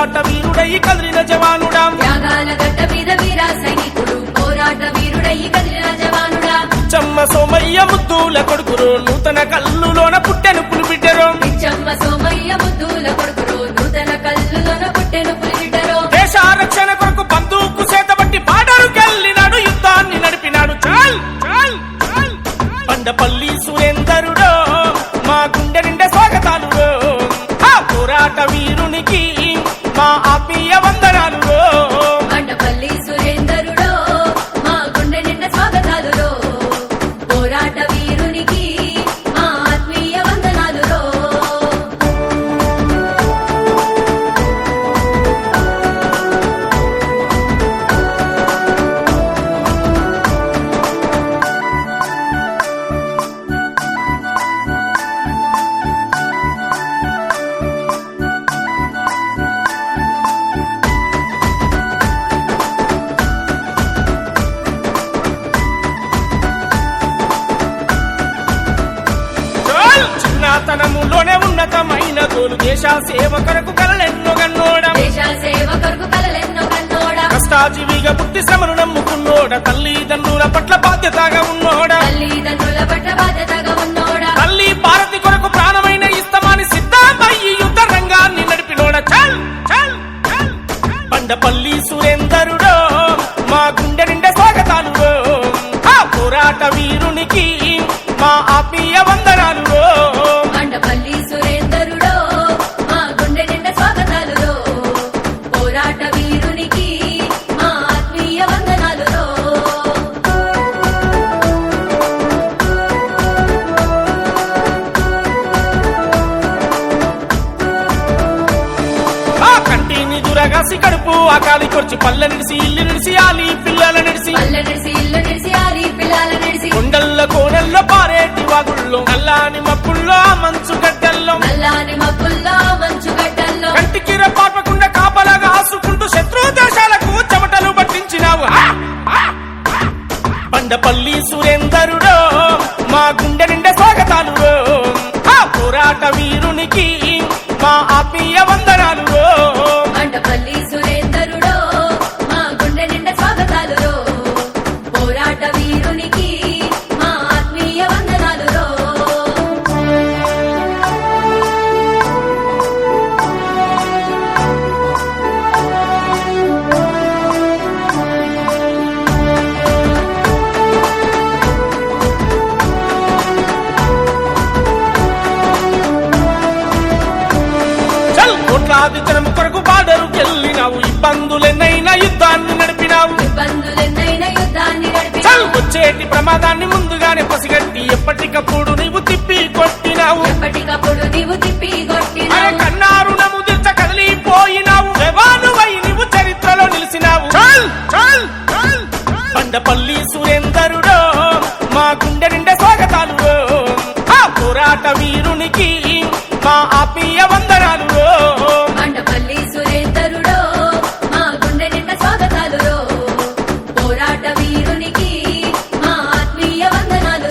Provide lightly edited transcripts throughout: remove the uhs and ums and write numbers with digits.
పోరాట వీరుడై కదిలిన జవానుడా త్యాగాల గడ్డ మీద వీర సైనికుడు పోరాట వీరుడై కదిలిన జవానుడా పిచ్చమ్మ సోమయ్య ముద్దుల కొడుకురు నూతన కల్లులోన పుట్టెను పులిబిడ్డరో పిచ్చమ్మ సోమయ్య ముద్దుల కొడుకురు నూతన కల్లులోన పుట్టెను పులిబిడ్డరో దేశ రక్షణ కొరకు బందూకు చేతబట్టి బార్డరుకెళ్ళినాడు యుద్ధాన్ని నడిపినాడు చాల్ చాల్ చాల్ బండపల్లి సురేందరుడో మా గుండె నిండా స్వాగతాలు ఆ పోరాట వీరునికి మా ఆత్మీయ వందనాలు బండపల్లి సురేందరుడో మా గుండె నిండా స్వాగతాలు పోరాట వీరునికి మా ఆత్మీయ వందనాలు చిన్నతనములోనే ఉన్నతమైన తోలు దేశ సేవ కొరకు కలలెన్నో గన్నోడ దేశ సేవ కొరకు కలలెన్నో కన్నోడా కష్టాజీవిగా పుట్టి శ్రమను నమ్ముకున్నోడ తల్లిదండ్రుల పట్ల బాధ్యతగా ఉన్నోడ తల్లిదండ్రుల పట్ల బాధ్యతగా ఉన్నోడా తల్లి భారతి కొరకు ప్రాణమైన ఇస్తమాని సిద్ధమయ్యి యుద్ధ రంగాన్ని నడిపినోడ చల్ చల్ చల్ బండపల్లి సురేందరుడో మా గుండె నిండా స్వాగతాలు ఆ పోరాట వీరునికి మా ఆత్మీయ వందనాలు బండపల్లి సురేందరుడో మా గుండె నిండా స్వాగతాలు పోరాట వీరునికి మా ఆత్మీయ వందనాలు ఆ కంటిని దురగాసి కడుపు ఆకాలి కొర్చి పల్లె నిడిసి ఇల్లు నిడిసి ఆలి పిల్లల నిడిసి పల్లె నిడిసి ఇల్లు నిడిసి ఆలి పిల్లల నిడిసి కొండల్లో కోనల్లో పారేటి వాగుల్లో నల్లాని మప్పుల్లో ఆ మంచు గడ్డల్లో నల్లాని మబ్బుల్లో మంచు గడ్డల్లో కంటికి రెప్పాపకుండా కాపలాగా ఆసుకుంటూ శత్రు దేశాలకు చెమటలు పట్టించినావు బండపల్లి సురేందరుడో మా గుండె నిండా స్వాగతాలు ఆ పోరాట వీరునికి మా ఆత్మీయ వందనాలు బండపల్లి సురేందరుడో మా గుండె నిండా స్వాగతాలు పోరాట వీరునికి మా ఆత్మీయ వందనాలు చల్ కోట్లాది జనం కొరకు బార్డరుకెళ్ళినావు ఇబ్బందులెన్నైనా యుద్ధాన్ని నడిపినావు ఇబ్బందులెన్నైనా యుద్ధాన్ని నడిపి చల్ వచ్చేటి ప్రమాదాన్ని ముందుగానే పసిగట్టి ఎప్పటికప్పుడు నీవు తిప్పి కొట్టినావు ఎప్పటికప్పుడు నీవు తిప్పి అరే కొట్టినావు కన్నారు నముదిర్చ కదిలిపోయినావు జవానువై నీవు చరిత్రలో నిలిచినావు చల్ చల్ చల్ బండపల్లి సురేందరుడో మా గుండె నిండా స్వాగతాలు ఆ పోరాట వీరునికి మా ఆత్మీయ వందనాలు బండపల్లి సురేందరుడో మా గుండె నిండా స్వాగతాలు పోరాట వీరునికి మా ఆత్మీయ వందనాలు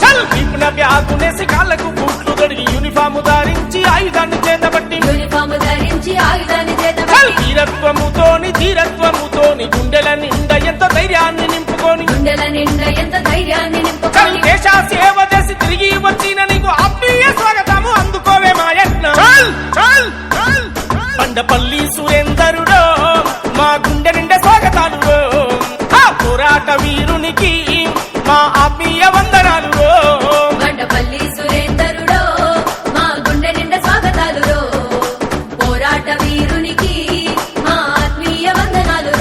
చల్ వీపున బ్యాగునేసి కాళ్ళకు బూట్లు తొడిగి యూనిఫాము ధరించి ఆయుధాన్ని చేతబట్టి యూనిఫాము ధరించి ఆయుధాన్ని చల్ చేతబట్టి ధీరత్వముతోని గుండెల నిండా ఎంత ధైర్యాన్ని నింపుకొని గుండెల నిండా ఎంత ధైర్యాన్ని చల్ నింపుకొని దేశ సేవ చేసి తిరిగి వచ్చిన నీకు ఆత్మీయ స్వాగతము అందుకోవే మా యత్నం చల్ చల్ చల్ బండపల్లి సురేందరుడో మా గుండె నిండా స్వాగతాలు ఆ పోరాట వీరునికి మా ఆత్మీయ వందనాలు బండపల్లి సురేందరుడో మా గుండె నిండా స్వాగతాలు పోరాట వీరునికి మా ఆత్మీయ వందనాలు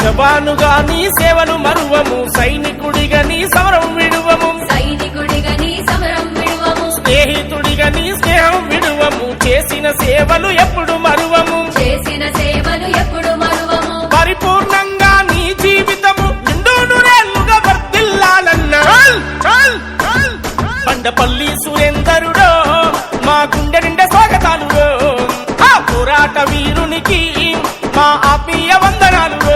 జవానుగా నీ సేవలు మరువము, సైనికుడిగా నీ సమరం విడువము, సైనికుడిగా నీ సమరం విడువము, స్నేహితుడిగా నీ స్నేహం విడువము, చేసిన సేవలు ఎప్పుడు మరువము, చేసిన సేవలు ఎప్పుడు బండపల్లి సురేందరుడో మా గుండె నిండా స్వాగతాలు ఆ పోరాట వీరునికి మా ఆత్మీయ వందనాలు